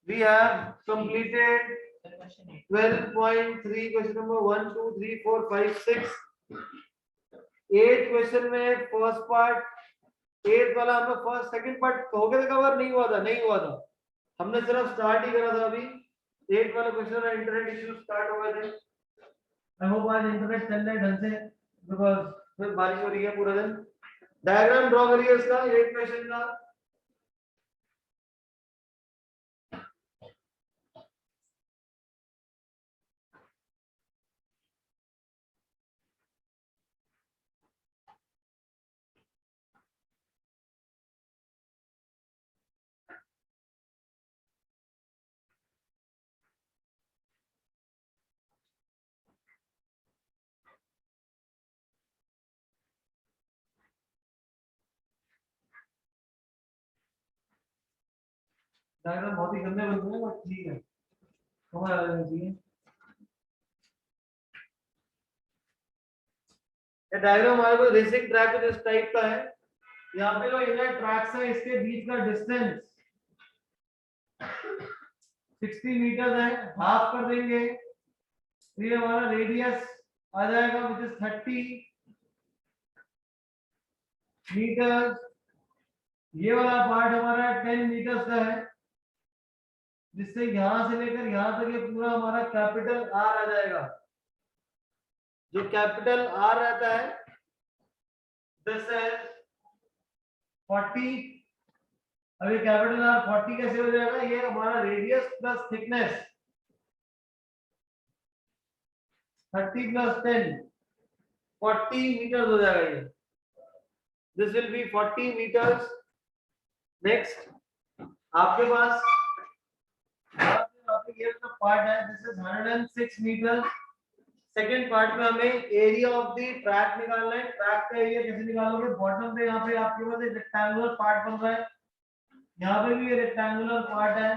We have completed 12.3 question number 1, 2, 3, 4, 5, 6. 8 question में first part 8 वाला हमने फर्स्ट सेकंड पार्ट हो गया कवर नहीं हुआ था हमने सिर्फ स्टार्ट ही करा था अभी 8 वाला क्वेश्चन है इंटरनेट इश्यू स्टार्ट हो गए थे आई होप आज इंटरनेट चल रहा है ढंग से बिकॉज़ फिर बारिश हो रही है पूरा दिन डायग्राम ड्रॉ करिए इसका 8 क्वेश्चन का डायग्राम बहुत ही गंदे बनते हैं बट ठीक है समझ आ जाना चाहिए ये डायग्राम हमारे को रेसिंग ट्रैक कुछ इस टाइप का है यहाँ पे जो इनर ट्रैक्स है इसके बीच का डिस्टेंस 60 मीटर है हाफ कर देंगे तो ये हमारा रेडियस आ जाएगा विच इज 30 मीटर ये वाला पार्ट हमारा 10 मीटर का है जिससे यहां से लेकर यहां तक ये पूरा हमारा कैपिटल आर आ जाएगा जो कैपिटल आर रहता है दिस इज 40 अभी कैपिटल आर 40 कैसे हो जाएगा ये हमारा radius plus thickness 30 plus 10 40 meter हो जाएगा ये this will be 40 meters next आपके पास पार्ट है this is 106 meter second part में हमें एरिया ऑफ द ट्रैक निकालना है ट्रैक का एरिया कैसे निकालोगे बॉटम पे यहाँ पे आपके पास एक रेक्टेंगुलर पार्ट बन रहा है यहाँ पे भी ये रेक्टेंगुलर पार्ट है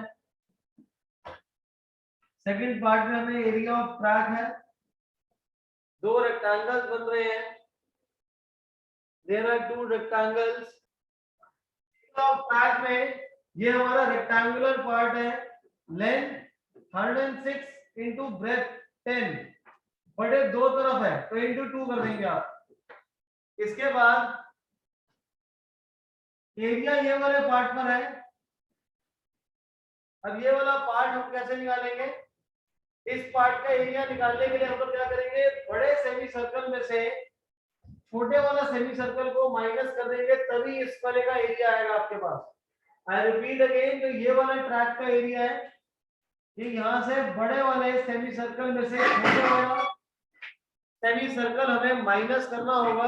सेकंड पार्ट में हमें एरिया ऑफ ट्रैक है दो रेक्टेंगल्स बन रहे हैं there are two rectangles of track में ये हमारा रेक्टेंगुलर पार्ट है लेंथ 106 इंटू ब्रेथ 10 बटे दो तरफ है तो इंटू 2 कर देंगे आप इसके बाद एरिया ये वाले पार्ट पर है अब ये वाला पार्ट हम कैसे निकालेंगे इस पार्ट का एरिया निकालने के लिए हम लोग क्या करेंगे बड़े सेमी सर्कल में से छोटे वाला सेमी सर्कल को माइनस कर देंगे तभी इस वाले का एरिया आएगा आपके पास आई रिपीट अगेन जो ये वाला ट्रैक का एरिया है ये यहां से बड़े वाले सेमी सर्कल में से छोटे वाला सेमी सर्कल हमें माइनस करना होगा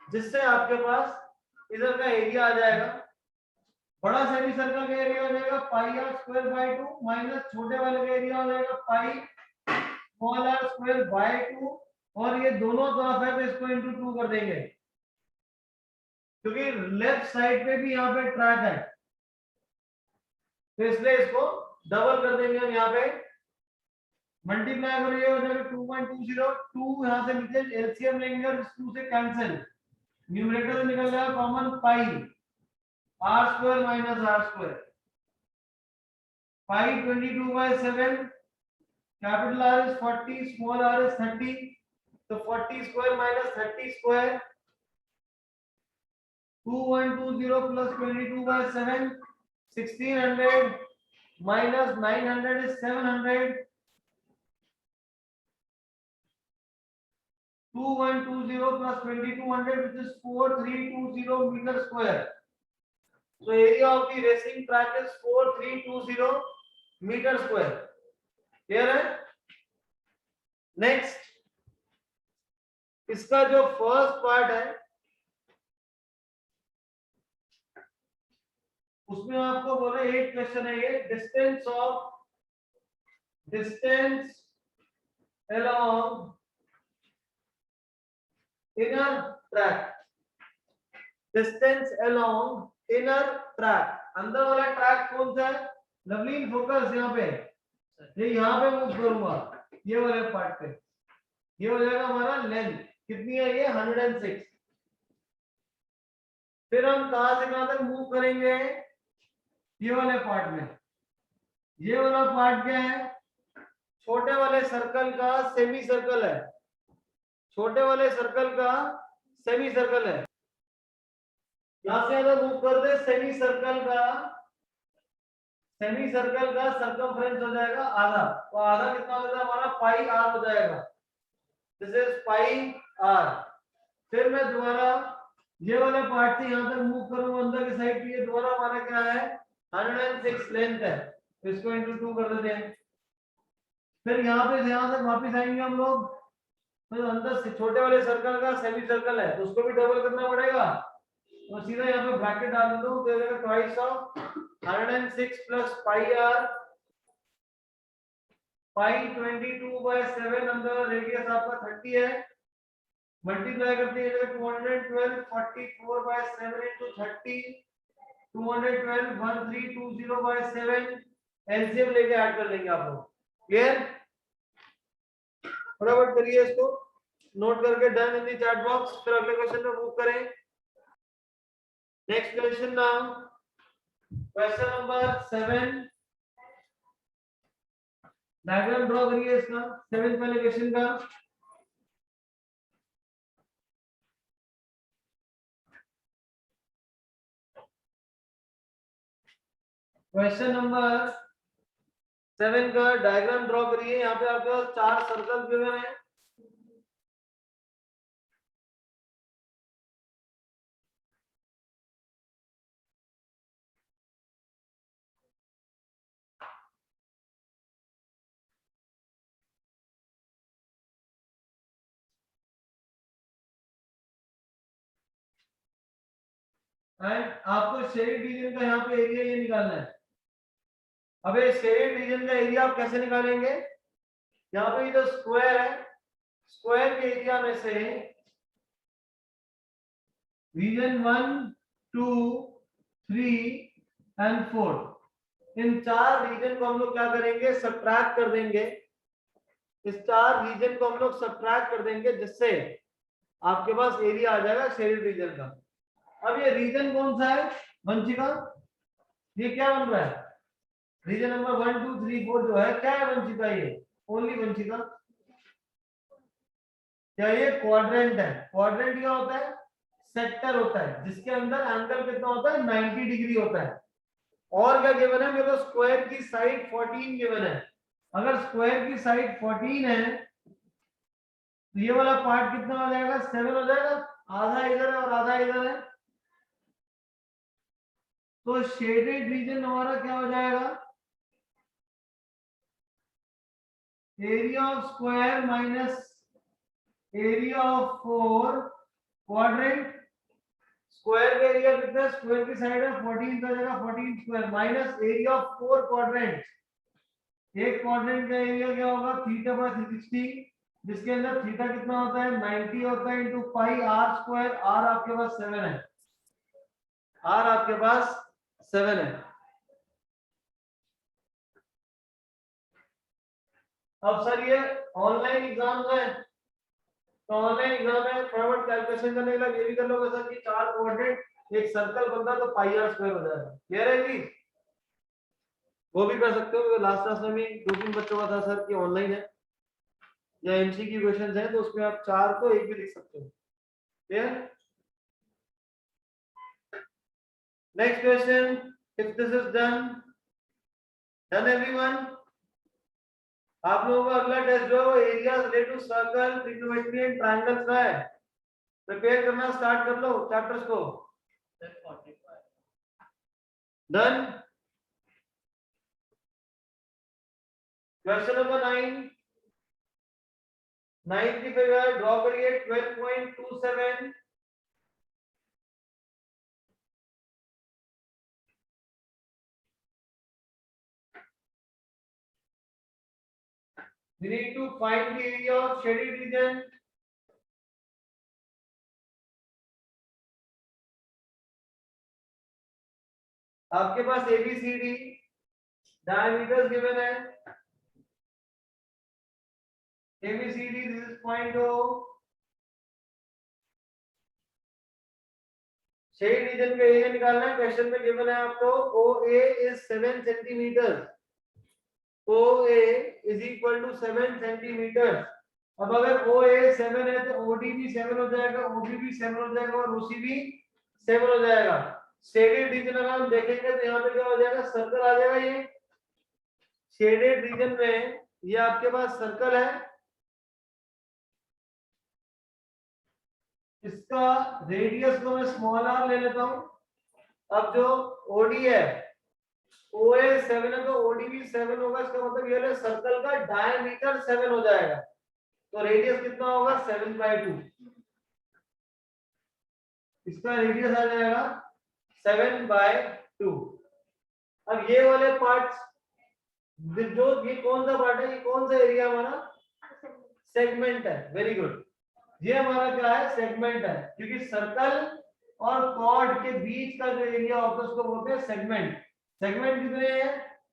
जिससे आपके पास इधर का एरिया आ जाएगा बड़ा सेमी सर्कल का एरिया हो जाएगा pi r square by 2 minus छोटे वाले का एरिया हो जाएगा pi small r square by 2 और ये दोनों तरफ है तो इसको इंटू 2 कर देंगे क्योंकि लेफ्ट साइड पे भी यहाँ पे ट्रैक है तो इसलिए इसको डबल कर देंगे हम यहाँ पे मल्टीप्लाई करिए हो जाएगा 2.20 2 यहाँ से नीचे एलसीएम लेंगे और इस 2 से कैंसिल न्यूमरेटर से निकल जाएगा common pi r square minus r square pi 22/7 capital r is 40 small r is 30 तो 40 square minus 30 square 2120 plus 22/7 1600 minus 900 is 700 2120 plus 2200 which is 4320 meter square so area of the racing track is 4320 meter square clear है next इसका जो first part है उसमें आपको बोले 8 question है ये distance along inner track distance along inner track अंदर वाला ट्रैक कौन सा है लवली फोकस यहाँ पे ये यहाँ पे मूव करूंगा ये वाले पार्ट पे ये हो जाएगा हमारा लेंथ कितनी है ये 106 फिर हम कहां से कहां तक मूव करेंगे ये वाले पार्ट में, ये वाला पार्ट क्या है, छोटे वाले सर्कल का सेमी सर्कल है, छोटे वाले सर्कल का सेमी सर्कल है। यहां से अगर मूव कर दे सेमी सर्कल का, सेमी सर्कल का सर्कमफ्रेंस हो जाएगा आधा, तो आधा कितना हो जाएगा हमारा पाई आर हो जाएगा, दिस इज पाई आर। फिर मैं दोबारा ये वाले पार्ट से यहां तक मूव करूंगा अंदर की साइड, ये दोबारा हमारा क्या है 106 लेंथ है, तो इसको इंटू 2 कर देते हैं। फिर यहाँ पे यहां से वापस आएंगे हम लोग, तो अंदर से छोटे वाले सर्कल का सेमी सर्कल है, तो उसको भी डबल करना पड़ेगा, तो सीधा यहाँ पे ब्रैकेट डाल देता हूँ, तो ये जाएगा twice of 106 plus pi r, pi 22/7 अंदर रेडियस आपका 30 है, मल्टीप्लाई करते हैं 212 44/7 into 30, 212 1320/7, एलसीएम लेके ऐड कर लेंगे आप लोग। क्लियर, फटाफट करिए इसको, नोट करके done in the chat box. फिर अगले क्वेश्चन में मूव करें। Next question now, question number 7, diagram draw करिए इसका 7th वाले क्वेश्चन का। क्वेश्चन नंबर 7 का डायग्राम ड्रॉ करिए। यहाँ पे आपके पास 4 सर्कल गिवन है, एंड आपको शेडेड रीजन का यहाँ पे एरिया ये निकालना है। अब ये शेडेड रीजन का एरिया आप कैसे निकालेंगे, यहाँ पे ये जो स्क्वायर है, स्क्वायर के एरिया में से रीजन 1 2 3 एंड 4, इन 4 रीजन को हम लोग क्या करेंगे, सब्ट्रैक्ट कर देंगे। इस 4 रीजन को हम लोग सब्ट्रैक्ट कर देंगे, जिससे आपके पास एरिया आ जाएगा शेडेड रीजन का। अब ये रीजन कौन सा है वंशिका, ये क्या बन रहा है, रीजन नंबर 1 2 3 4 जो है क्या है वंशिका, ये ओनली वंशिका, क्या ये क्वाड्रेंट है। क्वाड्रेंट क्या होता है, सेक्टर होता है जिसके अंदर एंगल कितना होता है 90 डिग्री होता है। और क्या गिवन है मेरे को, स्क्वायर की साइड 14 गिवन है। अगर स्क्वायर की साइड 14 है तो ये वाला पार्ट कितना हो जाएगा 7 हो जाएगा, आधा इधर है और आधा इधर है, तो शेडेड रीजन हमारा क्या हो जाएगा, area of square minus area of 4 quadrant. Square का एरिया कितना है, स्क्वायर की साइड है 14 का जगह 14 square minus area of 4 quadrant. एक क्वाड्रेंट का एरिया क्या होगा θ/360, जिसके अंदर थीटा कितना होता है 90 होता है, into pi r square. R आपके पास 7 है, आर आपके पास 7 है। अब सर ये ऑनलाइन एग्जाम है, तो ऑनलाइन एग्जाम है, फटाफट कैलकुलेशन करने के लिए ये भी कर लोगे सर कि 4 क्वाड्रेंट एक सर्कल बनता है तो पाई आर स्क्वायर हो जाएगा। क्लियर है जी, वो भी कर सकते हो, लास्ट क्लास में भी 2-3 बच्चों का था सर कि ऑनलाइन है या एमसीक्यू क्वेश्चंस है, तो उसमें आप 4 को एक भी लिख सकते हो। Clear, next question, if this is done everyone, आप लोगों का अगला टेस्ट जो है वो area related to circle, trigonometry and triangles का है। प्रिपेयर करना स्टार्ट कर लो चैप्टर्स को। डन, क्वेश्चन नंबर 9 की फिगर ड्रॉ करिए 12.27, we need to find the area of shaded region। आपके पास एबीसीडी डायमीटर्स गिवन है, ABCD this is 0.0, shade region का एरिया निकालना है। क्वेश्चन में गिवन है आपको OA is 7 centimeter, OA is equal to 7 centimeter. अब अगर OA 7 है तो OD भी 7 हो जाएगा, OB भी 7 हो जाएगा और OC भी 7 हो जाएगा। शेडेड रीजन अगर हम देखेंगे तो यहाँ पे क्या हो जाएगा, सर्कल आ जाएगा। ये शेडेड रीजन में ये आपके पास सर्कल है, इसका रेडियस को मैं स्मॉल r ले लेता हूं। अब जो OD है, OA 7 है तो OD भी 7 होगा, इसका मतलब ये सर्कल का डायमीटर 7 हो जाएगा। तो रेडियस कितना होगा, 7/2। इसका रेडियस आ जाएगा 7/2। अब ये वाले पार्ट्स, जो ये कौन सा पार्ट है, ये कौन सा एरिया हमारा, सेगमेंट है। वेरी गुड, ये हमारा क्या है, सेगमेंट है, क्योंकि सर्कल और कॉर्ड के बीच का जो एरिया होता है उसको बोलते हैं सेगमेंट। सेगमेंट कितने हैं,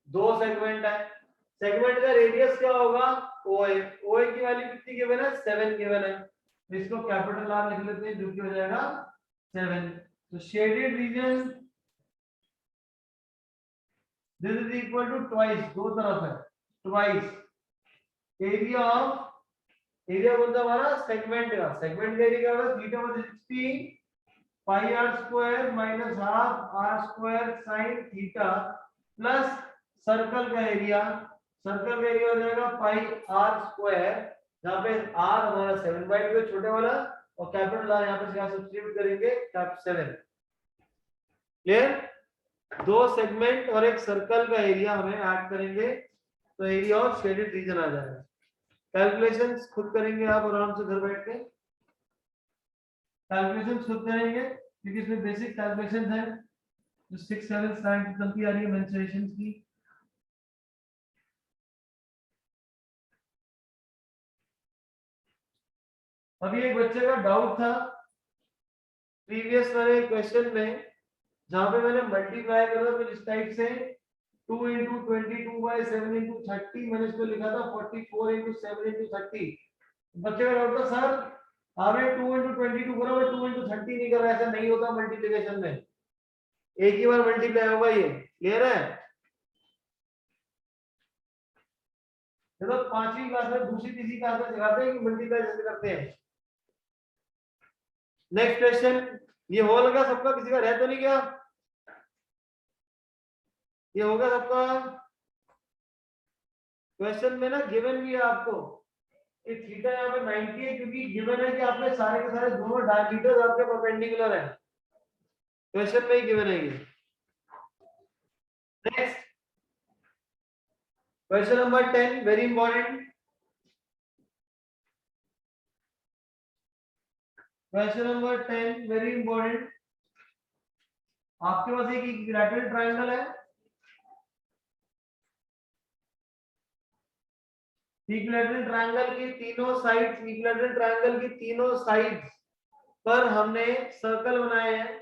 2 सेगमेंट है। सेगमेंट का रेडियस क्या होगा, OA। OA की वैल्यू कितनी गिवन है, 7 गिवन है। तो इसको कैपिटल R लिख लेते हैं, जो कि हो जाएगा 7। तो shaded region this is equal to twice, दो तरफ है, ट्वाइस एरिया ऑफ, एरिया बोलता हमारा सेगमेंट का, सेगमेंट का एरिया होगा थीटा बटा 60 पाई r square minus half r square sin theta plus circle का एरिया, सर्कल का एरिया हो जाएगा पाई r स्क्वायर, जहां पे r हमारा 7/2 छोटे वाला और कैपिटल R यहां पे क्या सब्स्टिट्यूट करेंगे, कैप 7। क्लियर, 2 सेगमेंट और एक सर्कल का एरिया हमें ऐड करेंगे तो एरिया ऑफ शेडेड रीजन आ जाएगा। कैलकुलेशंस खुद करेंगे आप आराम से घर बैठ के, कैलकुलेशन खुद करेंगे क्योंकि इसमें बेसिक कैलकुलेशंस हैं जो 6 7 स्लाइड चलती आ रही है मेंसुरेशंस की। अभी एक बच्चे का डाउट था प्रीवियस वाले क्वेश्चन में, जहां पे मैंने मल्टीप्लाई करा फिर इस टाइप से 2 * 22/7 * 30, मैंने इसको लिखा था 44 * 7 * 30। बच्चे का डाउट था सर आपने 2 * 22 करा और 2 * 30 नहीं करा, ऐसा नहीं होता मल्टीप्लिकेशन में, एक ही बार मल्टीप्लाई होगा। ये क्लियर है, ये तो 5वीं क्लास में दूसरी तीसरी क्लास में सिखाते हैं कि मल्टीप्लाई कैसे करते हैं। नेक्स्ट क्वेश्चन, ये हो लगा सबका, किसी का रह तो नहीं गया, ये होगा सबका। क्वेश्चन में ना गिवन भी है आपको कि थीटा यहाँ पे 90 है, क्योंकि गिवन है कि आपके सारे के सारे दोनों डायमीटर्स आपके परपेंडिकुलर है, क्वेश्चन में ही गिवन है ये। Next question number 10, very important question number 10, very important. आपके पास एक इक्विलैटरल ट्रायंगल है, इक्विलैटरल ट्रायंगल की तीनों साइड्स, इक्विलैटरल ट्रायंगल की तीनों साइड्स पर हमने सर्कल बनाए हैं।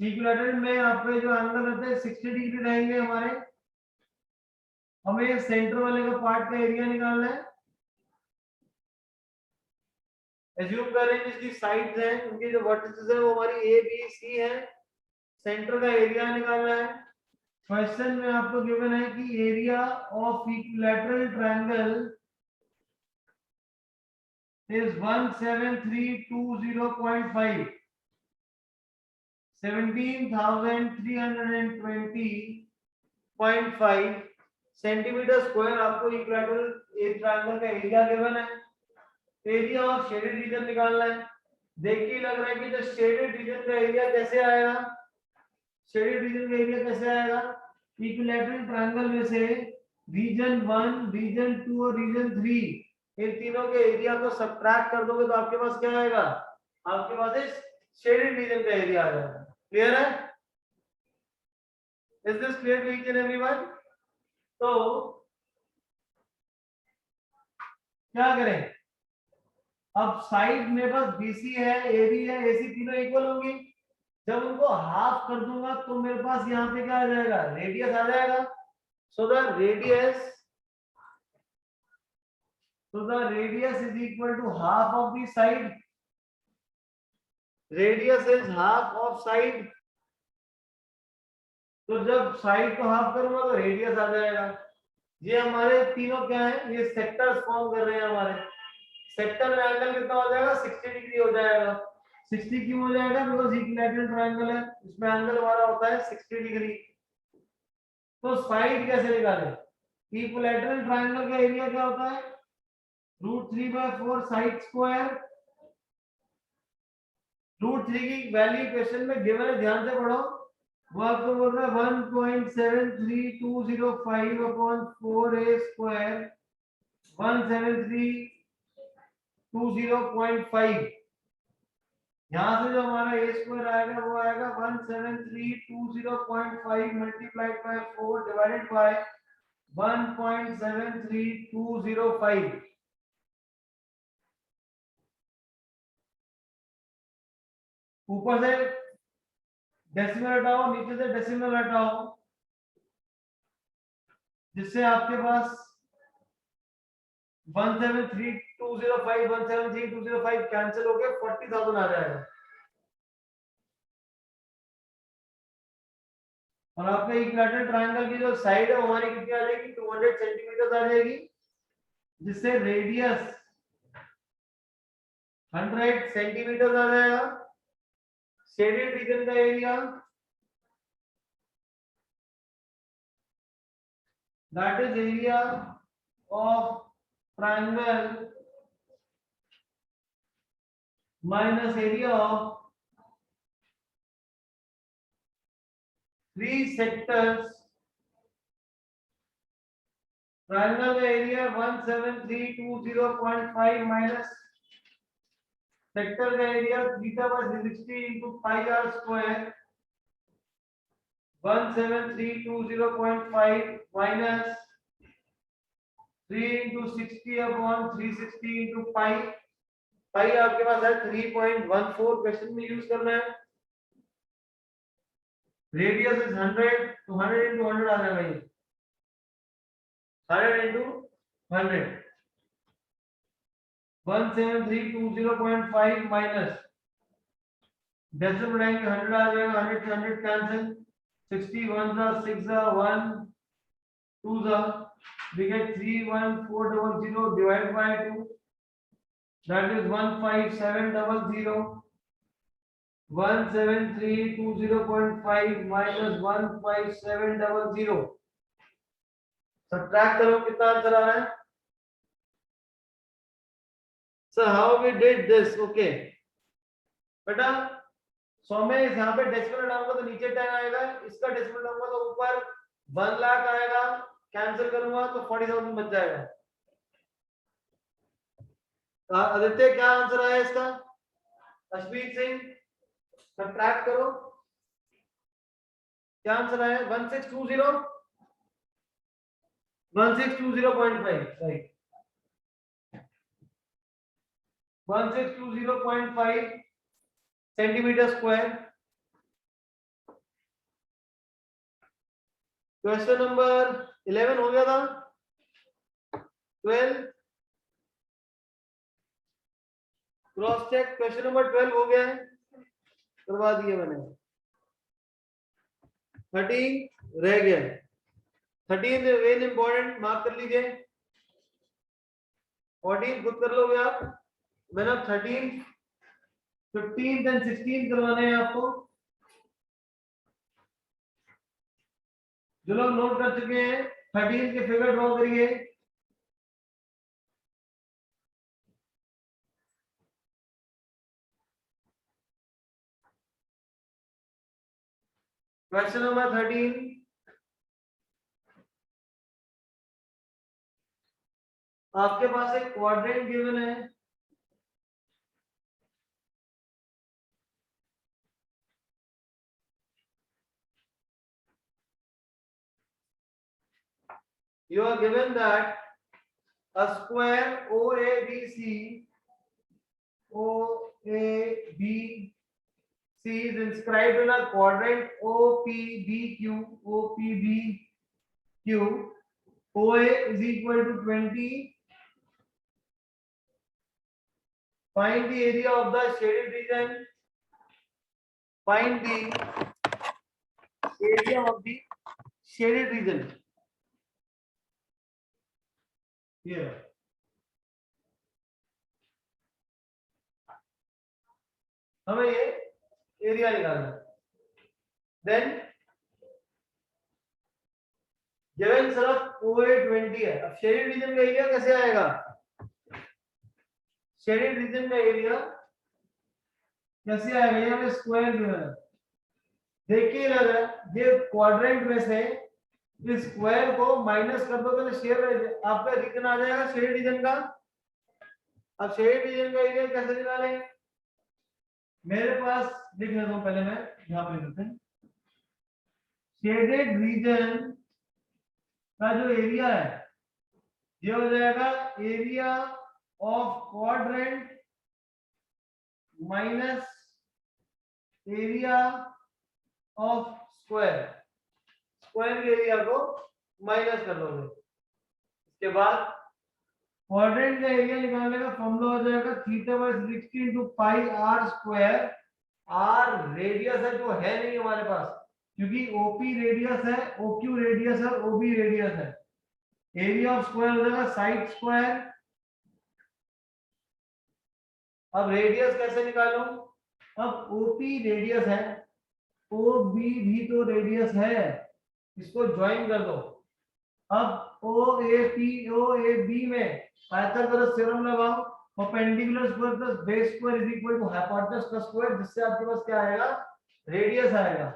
इक्विलैटरल में आपके जो एंगल रहते हैं 60 डिग्री रहेंगे हमारे। हमें सेंटर वाले का पार्ट का एरिया निकालना है। एज्यूम करें जिसकी साइड्स हैं उनकी जो वर्टिसेस है वो हमारी A B C है, सेंटर का एरिया निकालना है। क्वेश्चन में आपको गिवन है कि area of equilateral triangle is 17320.5, 17,320.5 centimetre square आपको इक्विलैटरल ट्रायंगल का एरिया गिवन है। एरिया ऑफ शेडेड रीजन निकालना है। देख के लग रहा है कि जो शेडेड रीजन का एरिया कैसे आएगा, शेडेड रीजन का एरिया कैसे आएगा, इक्विलैटरल ट्रायंगल में से रीजन 1, रीजन 2 और रीजन 3 इन तीनों के एरिया को सब्ट्रैक्ट कर दोगे तो आपके पास क्या आएगा, आपके पास इस शेडेड रीजन का एरिया आ जाएगा। क्लियर है, is this clear to each and everyone? तो क्या करें, अब साइड में बस BC है, AB है, AC तीनों इक्वल होंगी। जब उनको हाफ कर दूंगा तो मेरे पास यहाँ पे क्या आ जाएगा, रेडियस आ जाएगा। So the radius is equal to half of the side, radius is half of side तो जब साइड को हाफ करूंगा तो रेडियस आ जाएगा। ये हमारे तीनों क्या है, ये सेक्टर्स फॉर्म कर रहे हैं हमारे। सेक्टर में एंगल कितना हो जाएगा, 60 डिग्री हो जाएगा। 60 क्यों हो जाएगा, बिकॉज इक्विलैटरल ट्रायंगल है, इसमें एंगल हमारा होता है 60 डिग्री। तो साइड कैसे निकालें, इक्विलैटरल ट्रायंगल का एरिया क्या होता है, √3/4 साइड स्क्वायर। √3 की वैल्यू क्वेश्चन में गिवन है, ध्यान से पढ़ो। वो आपको बोल रहा है 1.73205/4a स्क्वायर 17320.5। यहाँ से जो हमारा ए स्क्वायर आएगा वो आएगा 17320.5 मल्टीप्लाइड बाय 4 डिवाइडेड बाय 1.73205। ऊपर से डेसिमल हटाओ, नीचे से डेसिमल हटाओ, जिससे आपके पास 173,205 173,205 कैंसिल हो गए, 40,000 आ जाएगा। और आपके इक्विलैटरल ट्रायंगल की जो साइड है हमारी कितनी आ जाएगी, 200 सेंटीमीटर आ जाएगी, जिससे रेडियस 100 सेंटीमीटर आ जाएगा। शेडेड रीजन का area that is area of triangle minus area of 3 sectors। triangle का एरिया 17320.5 माइनस सेक्टर का area theta by 360 into pi r square 17320.5 minus 3 into 60 upon 360 into pi। pi आपके पास है 3.14, question में use करना है। Radius is 100, तो 100 into 100 आ जाएगा ये, 100 into 100 17320.5 माइनस डेसिमल उड़ाएंगे 100 आ जाएगा, 100 से 100 कैंसिल, 60 1 जा 6 जा 1 2 जा, we get 31400 divided by 2, that is 15700। 17320.5 minus 15700, subtract करो कितना आंसर आ रहा है। So how we did this, okay बेटा। 100 में यहाँ पे डेसिमल डालूंगा तो नीचे 10 आएगा, इसका डेसिमल डालूंगा तो ऊपर 1 लाख आएगा, कैंसिल करूंगा तो 40,000 बच जाएगा। आदित्य क्या आंसर आया इसका, अश्विन सिंह सब्ट्रैक्ट करो, क्या आंसर आया 1620.5 right, 1620.5 centimetre square. Question number 11 हो गया था, 12 क्रॉस चेक, क्वेश्चन नंबर 12 हो गया है, करवा दिए मैंने। 13 रह गया, 13 वेरी इंपॉर्टेंट, मार्क कर लीजिए। 14 खुद कर लोगे आप, मैंने 13 15 एंड 16 करवाने हैं आपको। जो लोग नोट कर चुके हैं 13 के फिगर ड्रॉ करिए। क्वेश्चन नंबर 13, आपके पास एक क्वाड्रेंट गिवन है, you are given that a square OABC is inscribed in a quadrant OPBQ. OA is equal to 20. Find the area of the shaded region. Find the area of the shaded region, ये हमें ये area निकालना है। Then given सिर्फ OA 20 है। अब shaded region का area कैसे आएगा? शेडेड रीजन का एरिया कैसे आएगा? यहाँ पे स्क्वायर गिवन है, देखिए लग रहा है ये क्वाड्रेंट में से इस स्क्वायर को माइनस कर दोगे तो शेयर आपका रीजन आ जाएगा शेडेड रीजन का। अब शेडेड रीजन का एरिया कैसे निकालेंगे? मेरे पास लिख लेता हूं, पहले मैं यहां पे लिखते हैं शेडेड रीजन का जो एरिया है ये हो जाएगा area of quadrant minus area of square, square के एरिया को माइनस कर दोगे। इसके बाद क्वाड्रेंट का एरिया निकालने का फॉर्मूला हो जाएगा theta by 60 into pi r square. R radius है जो है नहीं हमारे पास, क्योंकि ओपी रेडियस है, ओक्यू रेडियस है, ओबी रेडियस है। एरिया ऑफ स्क्वायर हो जाएगा साइड स्क्वायर। अब रेडियस कैसे निकालूं? अब ओपी रेडियस है, ओबी भी तो रेडियस है, इसको ज्वाइन कर दो। अब OAB में पाइथागोरस थ्योरम लगाओ, perpendicular square plus base square is equal to hypotenuse का स्क्वायर, जिससे आपके पास क्या आएगा? रेडियस आएगा।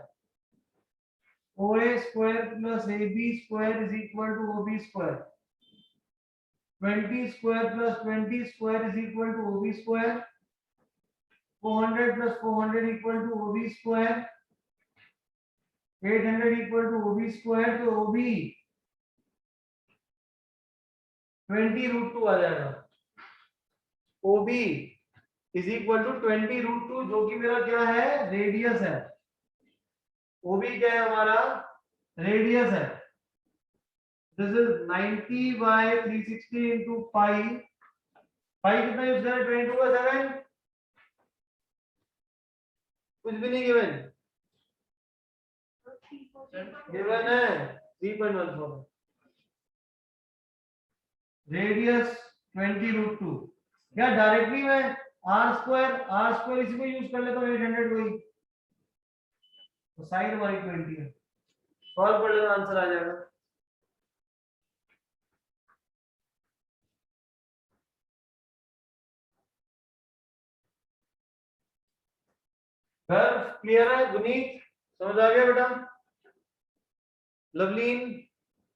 OA square plus AB square is equal to OB square, 20 square plus 20 square is equal to OB square, 400 plus 400 equal to OB square, 800 equal to OB square. तो OB 20√2 आ जाएगा। OB इज इक्वल टू 20√2, जो कि मेरा क्या है? Radius है। OB क्या है? हमारा रेडियस है। दिस इज 90 बाय 360 into पाई। पाई कितना यूज करें? 22/7, कुछ भी नहीं गिवन, गिवन है 3.14। रेडियस 20√2, क्या डायरेक्टली मैं आर स्क्वायर इसी को यूज कर लेता हूँ 800 को ही, तो साइड हमारी 20 है। सॉल्व कर लेना, आंसर आ जाएगा। घर क्लियर है? गुनीत समझ आ गया बेटा? लवलीन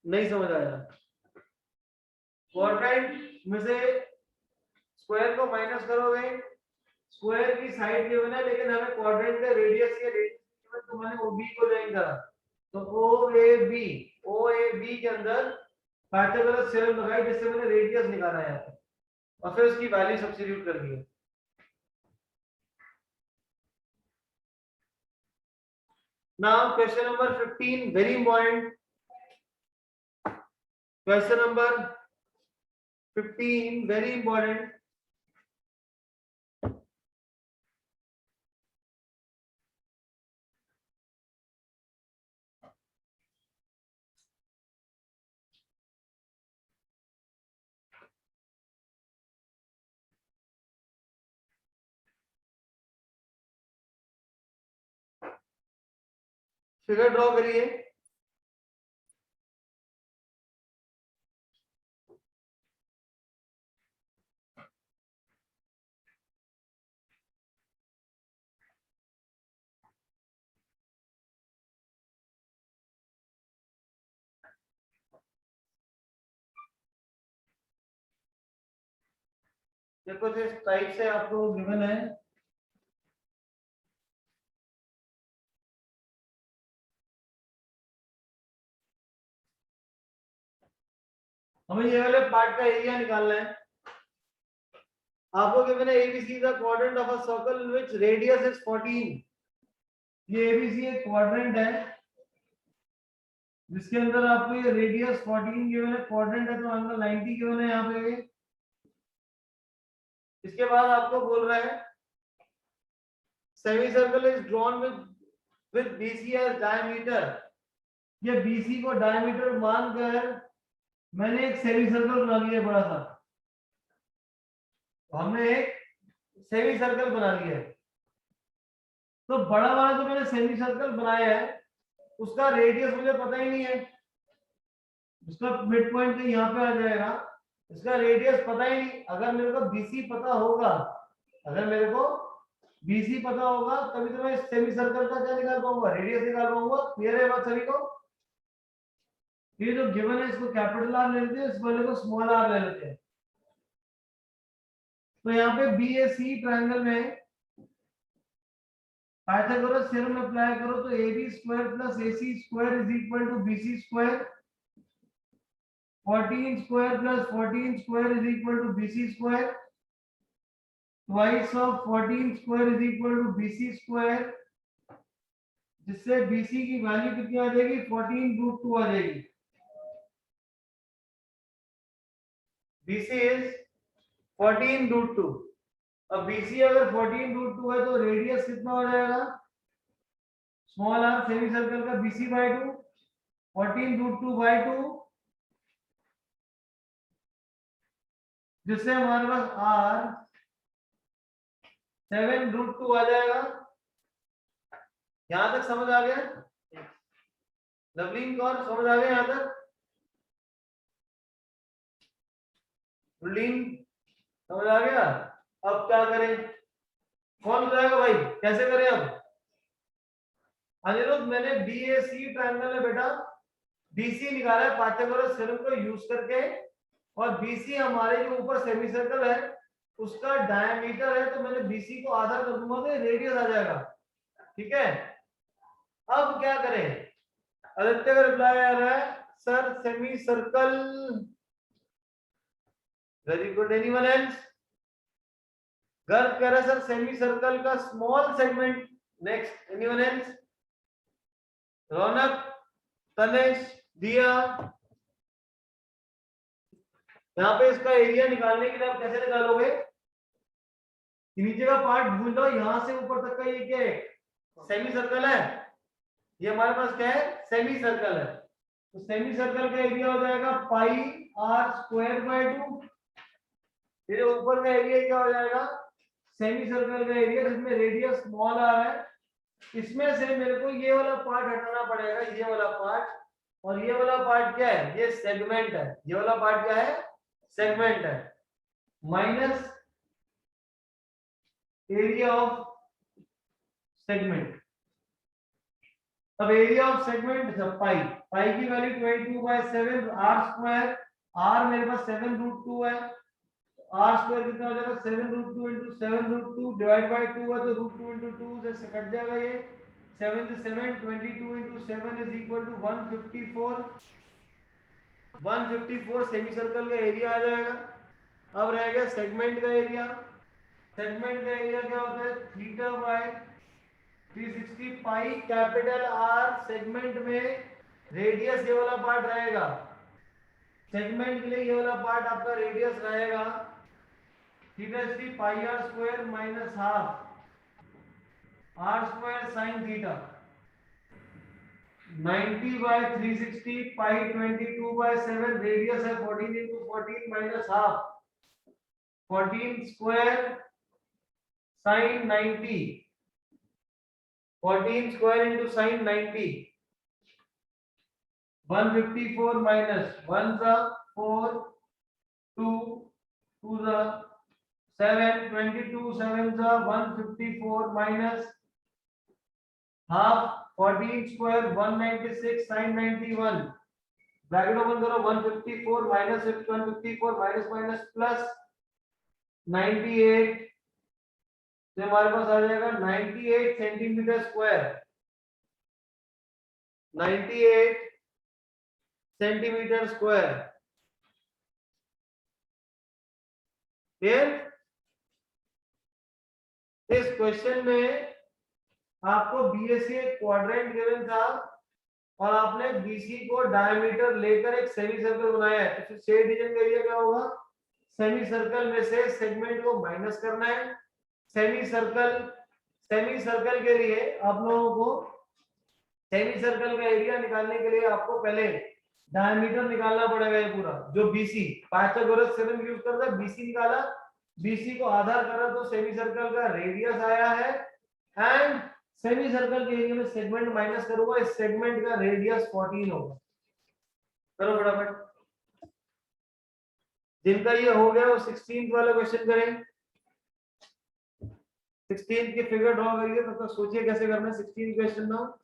नहीं समझ आया? क्वाड्रेंट में से स्क्वायर को माइनस करोगे, स्क्वायर की साइड गिवन है, लेकिन हमें क्वाड्रेंट का रेडियस या रेडियस तो मैंने OB को ज्वाइन करा, तो OAB के अंदर पाइथागोरस थ्योरम लगाई, जिससे मैंने रेडियस निकाला है और फिर उसकी वैल्यू सब्स्टिट्यूट कर दी है। Now question number 15, very important. Question number 15, very important. Figure draw करिए। देखो जिस टाइप से आपको गिवन है, हमें ये वाले पार्ट का एरिया निकालना है। आपको गिवन है ABC the quadrant of a circle in which radius is 14। ये ABC एक क्वाड्रेंट है जिसके अंदर आपको ये रेडियस 14 गिवन है, क्वाड्रेंट है तो एंगल 90 गिवन है यहाँ पे। इसके बाद आपको बोल रहा है semi circle is drawn with with BC as diameter, ये BC को डायमीटर मानकर मैंने एक सेमी सर्कल बना लिया बड़ा सा, हमने एक सेमी सर्कल बना लिया है। तो बड़ा वाला जो मैंने सेमी सर्कल बनाया है उसका रेडियस मुझे पता ही नहीं है, उसका मिड पॉइंट तो यहाँ पे आ जाएगा, इसका रेडियस पता ही नहीं। अगर मेरे को BC पता होगा, अगर मेरे को BC पता होगा तभी तो मैं इस सेमी सर्कल का क्या निकाल पाऊंगा, रेडियस निकाल पाऊंगा। क्लियर है बात सभी को? ये जो गिवन है इसको कैपिटल आर ले लेते हैं, इस वाले को स्मॉल आर ले लेते हैं। तो यहाँ पे BAC ट्रायंगल में पाइथागोरस थ्योरम अप्लाई करो तो AB square plus AC square is equal to BC square, 14 square plus 14 square is equal to BC square, twice of 14 square is equal to BC square, जिससे BC की value कितनी आ जाएगी, 14√2 आ जाएगी। BC इज 14√2। अब BC अगर 14√2 है तो रेडियस कितना हो जाएगा, स्मॉल आर सेमी सर्कल का BC/2, 14√2/2, जिससे हमारे पास R 7√2 आ जाएगा। यहां तक समझ आ गया? लवलीन कौर समझ आ गया यहां तक? लवलीन समझ आ गया? अब क्या करें, कौन बताएगा भाई कैसे करें? अब अनिरुद्ध, मैंने BAC ट्रायंगल में बेटा BC निकाला है पाइथागोरस थ्योरम को यूज करके, और BC हमारे जो ऊपर सेमी सर्कल है उसका डायमीटर है, तो मैंने BC को आधा कर दूंगा तो रेडियस आ जाएगा। ठीक है, अब क्या करें? आदित्य का रिप्लाई आ रहा है, sir semi circle. Very good, anyone else? Garv कह रहा है सर सेमी सर्कल का small segment. Next, anyone else? Raunak, Tanesh, दिया। यहाँ पे इसका एरिया निकालने के लिए आप कैसे निकालोगे? नीचे का पार्ट भूल जाओ, यहां से ऊपर तक का ये क्या है, सेमी सर्कल है। ये हमारे पास क्या है, सेमी सर्कल है। तो सेमी सर्कल का एरिया हो जाएगा πr²/2। फिर ऊपर का एरिया क्या हो जाएगा, सेमी सर्कल का एरिया जिसमें रेडियस स्मॉल आर है। इसमें से मेरे को ये वाला पार्ट हटाना पड़ेगा, ये वाला पार्ट, और ये वाला पार्ट क्या है, ये सेगमेंट है। ये वाला पार्ट क्या है, सेगमेंट है, माइनस एरिया ऑफ सेगमेंट। अब एरिया ऑफ सेगमेंट पाई, पाई की वैल्यू 22/7 r²। r मेरे पास 7√2 है, r² कितना हो जाएगा, 7√2 into 7√2 डिवाइड बाय 2 है तो √2 into 2 से कट जाएगा। ये 7 से 7, 22 into 7 is equal to 154। 154 semi circle का एरिया आ जाएगा। अब रह गया सेगमेंट का एरिया। सेगमेंट का एरिया क्या होता है, θ/360 पाई कैपिटल R। सेगमेंट में रेडियस ये वाला पार्ट रहेगा, सेगमेंट के लिए ये वाला पार्ट आपका रेडियस रहेगा θ/3 πr² minus half r² sin theta. 90/360 पाई 22/7, रेडियस है 14 into 14 minus half 14² sin 90, 14² into sin 90, 154 minus 1 the 4, 2 2 the 7, 22 7 the 154 minus half 14² 196 sin 91। Bracket open करो, 154 माइनस 154 माइनस माइनस प्लस 98, तो हमारे पास आ जाएगा 98 सेंटीमीटर स्क्वायर। 98 centimetre square. फिर इस question में आपको BAC एक क्वाड्रेंट गिवन था और आपने BC को डायमीटर लेकर एक सेमी सर्कल बनाया है, तो शेड रीजन का एरिया क्या होगा, सेमी सर्कल में से सेगमेंट को माइनस करना है। सेमी सर्कल के लिए आप लोगों को सेमी सर्कल का एरिया निकालने के लिए आपको पहले डायमीटर निकालना पड़ेगा, ये पूरा जो बीसी पाइथागोरस थ्योरम यूज करता है, बीसी निकाला, बीसी को आधा करा तो सेमी सर्कल का रेडियस आया है, एंड सेमी सर्कल के एरिया में सेगमेंट माइनस करूंगा, इस सेगमेंट का रेडियस 14 होगा। करो फटाफट, जिनका ये हो गया वो 16th वाला क्वेश्चन करें। 16th की फिगर ड्रॉ करिए, तब तक सोचिए कैसे करना है 16th क्वेश्चन ना।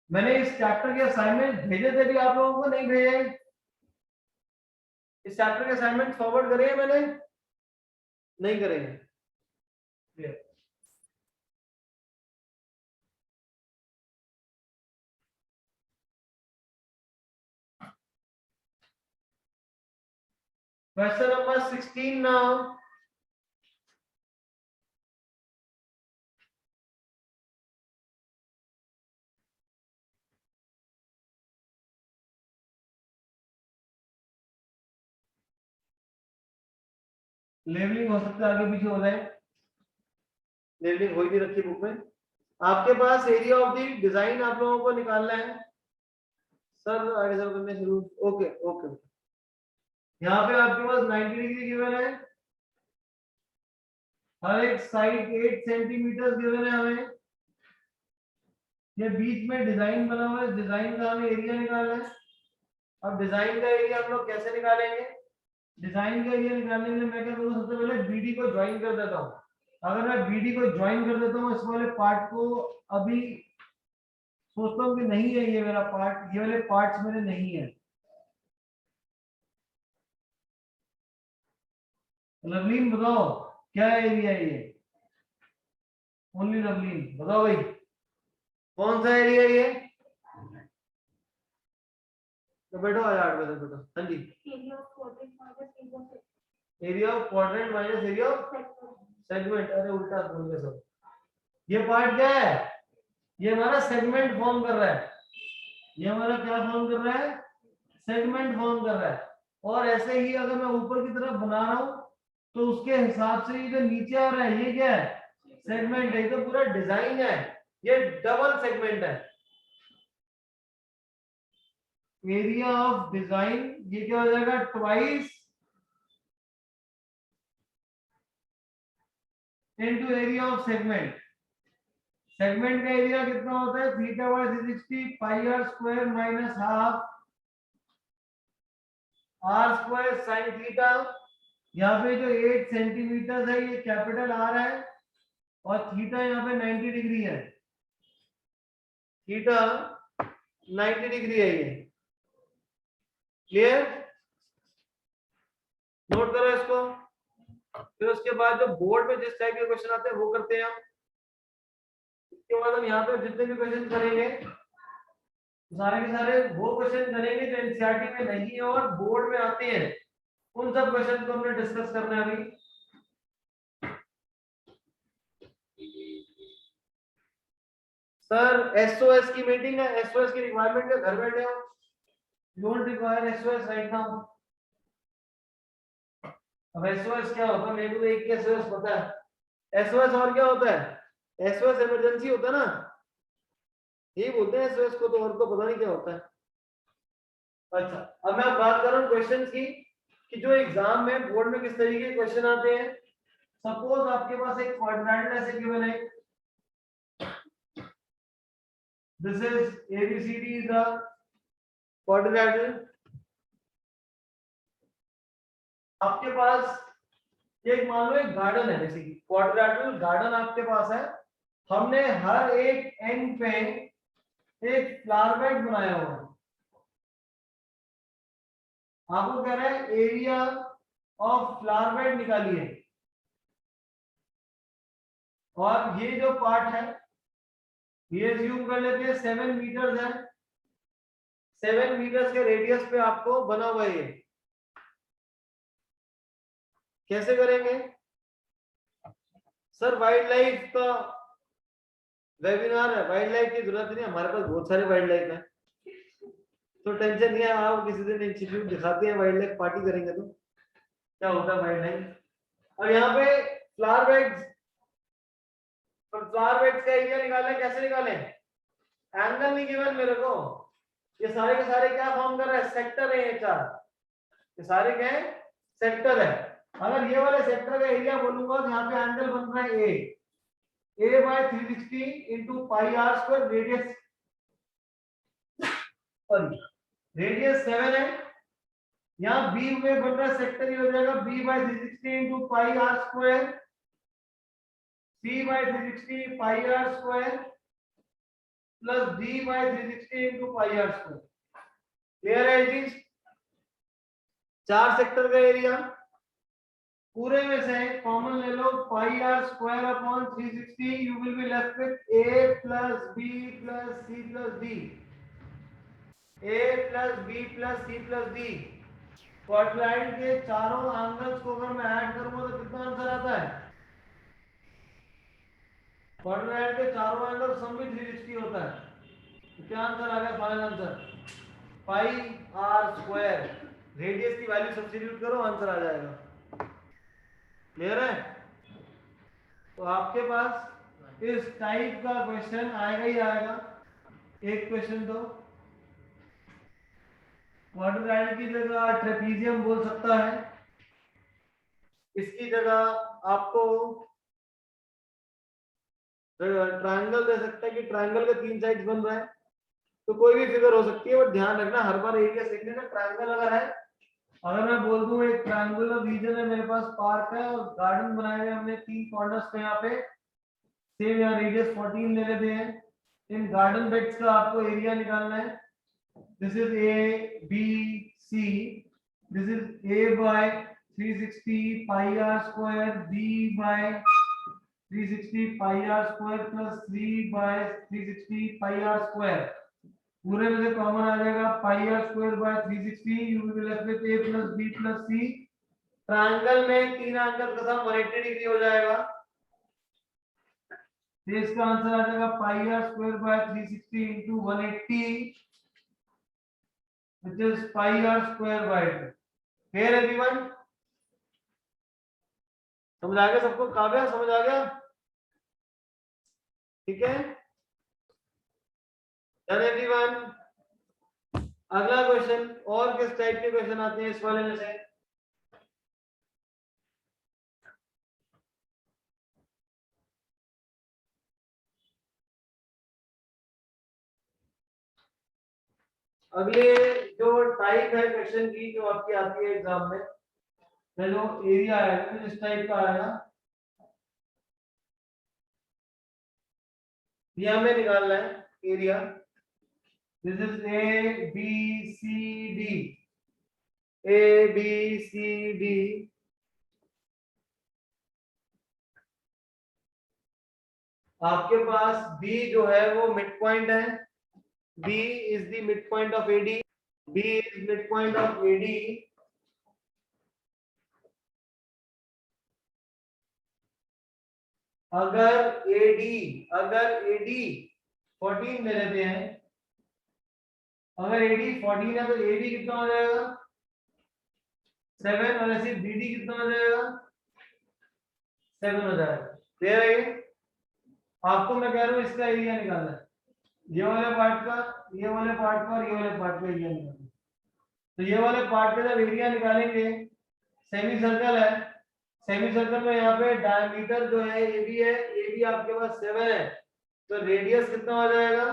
मैंने इस चैप्टर के असाइनमेंट भेजे थे भी आप लोगों को, नहीं भेजे? इस चैप्टर के असाइनमेंट फॉरवर्ड करे हैं मैंने, नहीं करेंगे? Question number 16 now. लेवलिंग हो सकता है आगे पीछे हो जाए, लेवलिंग हो ही नहीं रखी बुक में। आपके पास एरिया ऑफ द डिजाइन आप लोगों को निकालना है। सर आगे सर करने शुरू, ओके ओके। यहाँ पे आपके पास 90 डिग्री गिवन है, हर एक साइड 8 सेंटीमीटर गिवन है हमें। ये बीच में डिजाइन बना हुआ है, डिजाइन का हमें एरिया निकालना है। अब डिजाइन का एरिया हम लोग कैसे निकालेंगे? डिजाइन का एरिया निकालने के लिए मैं क्या करूँ, सबसे पहले बीडी को ज्वाइन कर देता हूँ। अगर मैं बीडी को ज्वाइन कर देता हूँ इस वाले पार्ट को, अभी सोचता हूँ कि नहीं है ये मेरा पार्ट, ये वाले पार्ट्स मेरे नहीं है। लवलीन बताओ क्या एरिया है ये? ओनली लवलीन बताओ भाई, कौन सा एरिया ये? तो बैठो आज 8 बजे बैठो। हाँ जी, area of quadrant minus area of segment. अरे उल्टा बोल गए सब। ये पार्ट क्या है? ये हमारा सेगमेंट फॉर्म कर रहा है। ये हमारा क्या फॉर्म कर रहा है? सेगमेंट फॉर्म कर रहा है। और ऐसे ही अगर मैं ऊपर की तरफ बना रहा हूं तो उसके हिसाब से ये जो नीचे आ रहा है ये क्या है? सेगमेंट है। तो पूरा डिजाइन है, ये डबल सेगमेंट है। एरिया ऑफ डिजाइन ये क्या हो जाएगा? Twice into area of segment. Segment का एरिया कितना होता है? Theta by 360 pi r square minus half r square sine theta. यहाँ पे जो 8 सेंटीमीटर है ये कैपिटल आर है, और थीटा यहाँ पे 90 डिग्री है। थीटा 90 डिग्री है ये। क्लियर? नोट करो इसको। फिर उसके बाद जो बोर्ड में जिस टाइप के क्वेश्चन आते हैं वो करते हैं हम। इसके बाद हम यहाँ पे जितने भी क्वेश्चन करेंगे सारे के सारे वो क्वेश्चन करेंगे जो एनसीईआरटी में नहीं है और बोर्ड में आते हैं। उन सब क्वेश्चन को हमने डिस्कस करना है अभी। सर एसओएस की मीटिंग है, एसओएस की रिक्वायरमेंट है, घर बैठे हो, don't require SOS right now. अब एसओएस क्या होता है मेरे को एक एसओएस पता है। एसओएस और क्या होता है? एसओएस इमरजेंसी होता है ना, यही बोलते हैं एसओएस को, तो और तो पता नहीं क्या होता है। अच्छा, अब मैं बात कर रहा हूँ क्वेश्चंस की, कि जो एग्जाम में बोर्ड में किस तरीके के क्वेश्चन आते हैं। सपोज आपके पास एक क्वाड्रेंट ऐसे गिवन है, this is ABCD is the quadrilateral. आपके पास एक मान लो एक गार्डन है, बेसिकली क्वाड्रिलेटरल गार्डन आपके पास है। हमने हर एक एंड पे एक फ्लावर बेड बनाया हुआ है। आपको कह रहा है एरिया ऑफ फ्लावर बेड निकालिए, और ये जो पार्ट है ये ज्यूम कर लेते हैं 7 मीटर है। 7 मीटर के रेडियस पे आपको बना हुआ है। कैसे करेंगे? सर वाइल्ड लाइफ का वेबिनार है, वाइल्ड लाइफ की जरूरत नहीं, हमारे पास बहुत सारे वाइल्ड लाइफ है, तो टेंशन नहीं है। आप किसी दिन इंस्टीट्यूट दिखाते हैं, वाइल्ड लाइफ पार्टी करेंगे तो क्या होता है वाइल्ड लाइफ। और यहाँ पे फ्लावर बेड्स, पर फ्लावर बेड्स का एरिया निकालें, कैसे निकालें? एंगल नहीं गिवन मेरे को, ये सारे के सारे क्या फॉर्म कर रहे हैं? सेक्टर है ये चार, ये सारे क्या है? सेक्टर है। अगर ये वाले सेक्टर का एरिया बोलूंगा तो यहाँ पे एंगल बन रहा है A by 360 into pi r square, radius radius 7 है। यहाँ बी में बन रहा है सेक्टर, ये हो जाएगा B by 360 into pi r square, C by 360 pi r square plus D by 360 into pi r square. Clear है जी? चार सेक्टर का एरिया, पूरे में से कॉमन ले लो pi r square upon 360, you will be left with a plus b plus c plus d, a plus b plus c plus d। Quadrant के चारों एंगल्स को अगर मैं ऐड करूंगा तो कितना आंसर आता है? क्वाड्रेंट के चारों एंगल सम भी 360 होता है, तो क्या आंसर आ गया? Final answer pi r square. Radius की वैल्यू सब्स्टिट्यूट करो, आंसर आ जाएगा। क्लियर है? तो आपके पास इस टाइप का क्वेश्चन आएगा ही आएगा। एक क्वेश्चन तो क्वाड्रेंट की जगह ट्रेपीजियम बोल सकता है, इसकी जगह आपको ट्रायंगल दे सकता है कि ट्रायंगल के 3 साइड्स बन रहा है, तो कोई भी फिगर हो सकती है, बट ध्यान रखना हर बार एरिया सीखने का। ट्रायंगल अगर है, अगर मैं बोल दूं एक ट्रायंगुलर रीजन है मेरे पास, पार्क है और गार्डन बनाए हुए हमने 3 कॉर्नर्स पे, यहाँ पे सेम यहाँ रेडियस 14 ले लेते हैं। इन गार्डन बेड्स का आपको एरिया निकालना है। This is A B C, this is A by 360 pi r square, B by 360 pi r square plus 3 by 360 pi r square. पूरे में से कॉमन आ जाएगा pi r square by 360, you will be left with a plus b plus c। Triangle में 3 angle का सम 180 degree हो जाएगा, तो इसका आंसर आ जाएगा pi r square by 360 into 180 which is pi r square by 2। Clear everyone? समझ आ गया सबको? काव्या समझ आ गया? ठीक है, डन एवरीवन। अगला क्वेश्चन, और किस टाइप के क्वेश्चन आते हैं इस वाले में से? अगले जो टाइप है क्वेश्चन की जो आपकी आती है एग्जाम में, जो एरिया है इस टाइप का आएगा, ये हमें निकालना है area. This is A B C D, A B C D. आपके पास बी जो है वो मिड पॉइंट है, B is the mid point of AD, B is mid point of AD. अगर एडी 14 ले लेते हैं, अगर एडी 14 है तो एडी कितना हो जाएगा? 7, और ऐसे बीडी कितना हो जाएगा? 7 हो जाएगा। क्लियर है ये? आपको मैं कह रहा हूँ इसका एरिया निकालना है, ये वाले पार्ट का, ये वाले पार्ट का और ये वाले पार्ट का एरिया निकालना है। तो ये वाले पार्ट का जब एरिया निकालेंगे, सेमी सर्कल है, सेमी सर्कल में यहाँ पे डायमीटर जो है एबी है, एबी आपके पास 7 है, तो रेडियस कितना हो जाएगा?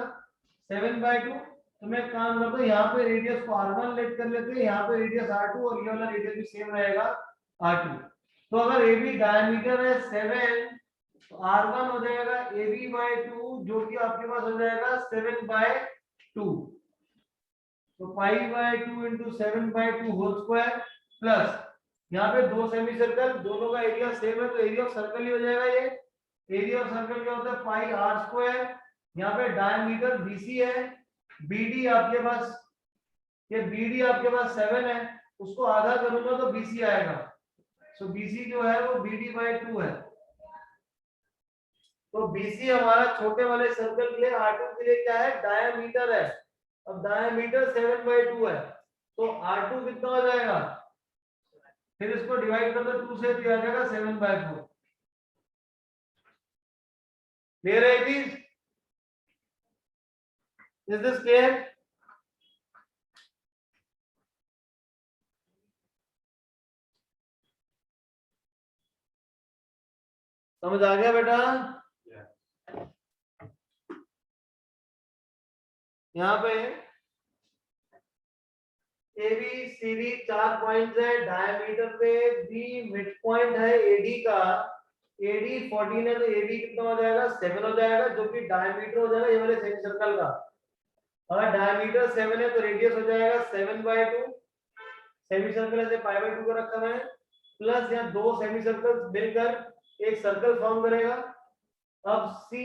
7/2। तो मैं काम करता हूँ, यहाँ पे रेडियस को r1 लेट कर लेते हैं, यहाँ पे रेडियस r2 और ये वाला रेडियस भी सेम रहेगा r2। तो अगर AB डायमीटर है 7, तो r1 हो जाएगा AB/2, जो कि आपके पास हो जाएगा 7/2। तो π/2 इंटू 7/2 होल स्क्वायर प्लस यहाँ पे दो सेमी सर्कल, दोनों का एरिया सेम है, तो एरिया ऑफ सर्कल ही हो जाएगा ये। एरिया ऑफ सर्कल क्या होता है? पाई आर स्क्वायर। यहाँ पे डायमीटर बीसी है, बीडी आपके पास, ये बीडी आपके पास 7 है, उसको आधा करूंगा तो बीसी आएगा। सो बीसी जो है वो BD/2 है। तो BC हमारा छोटे वाले सर्कल के लिए R2 के लिए क्या है, डायमीटर है। अब डायमीटर 7/2 है, तो R2 कितना हो जाएगा, फिर इसको डिवाइड कर दो 2 से, दिया जाएगा 7/4। क्लियर है इट इज दिस क्लियर? समझ आ गया बेटा? यहाँ पे ABCD 4 पॉइंट्स है डायमीटर पे, B मिड पॉइंट है AD का, AD 14 है तो AD कितना हो जाएगा, 7 हो जाएगा, जो कि डायमीटर हो जाएगा ये वाले सेमी सर्कल का। अगर डायमीटर 7 है तो रेडियस हो जाएगा 7/2, सेमी सर्कल ऐसे π/2 का रखा है, प्लस यहाँ दो सेमी सर्कल मिलकर एक सर्कल फॉर्म करेगा। अब C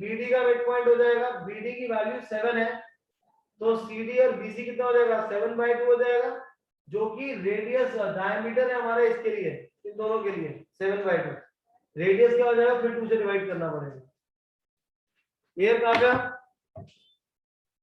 BD का मिड पॉइंट हो जाएगा, BD की वैल्यू 7 है, तो CD और BC कितना हो जाएगा, 7/2 हो जाएगा, जो कि रेडियस डायमीटर है हमारे इसके लिए, इन दोनों के लिए 7/2। रेडियस क्या हो जाएगा, फिर 2 से डिवाइड करना पड़ेगा। क्लियर काका?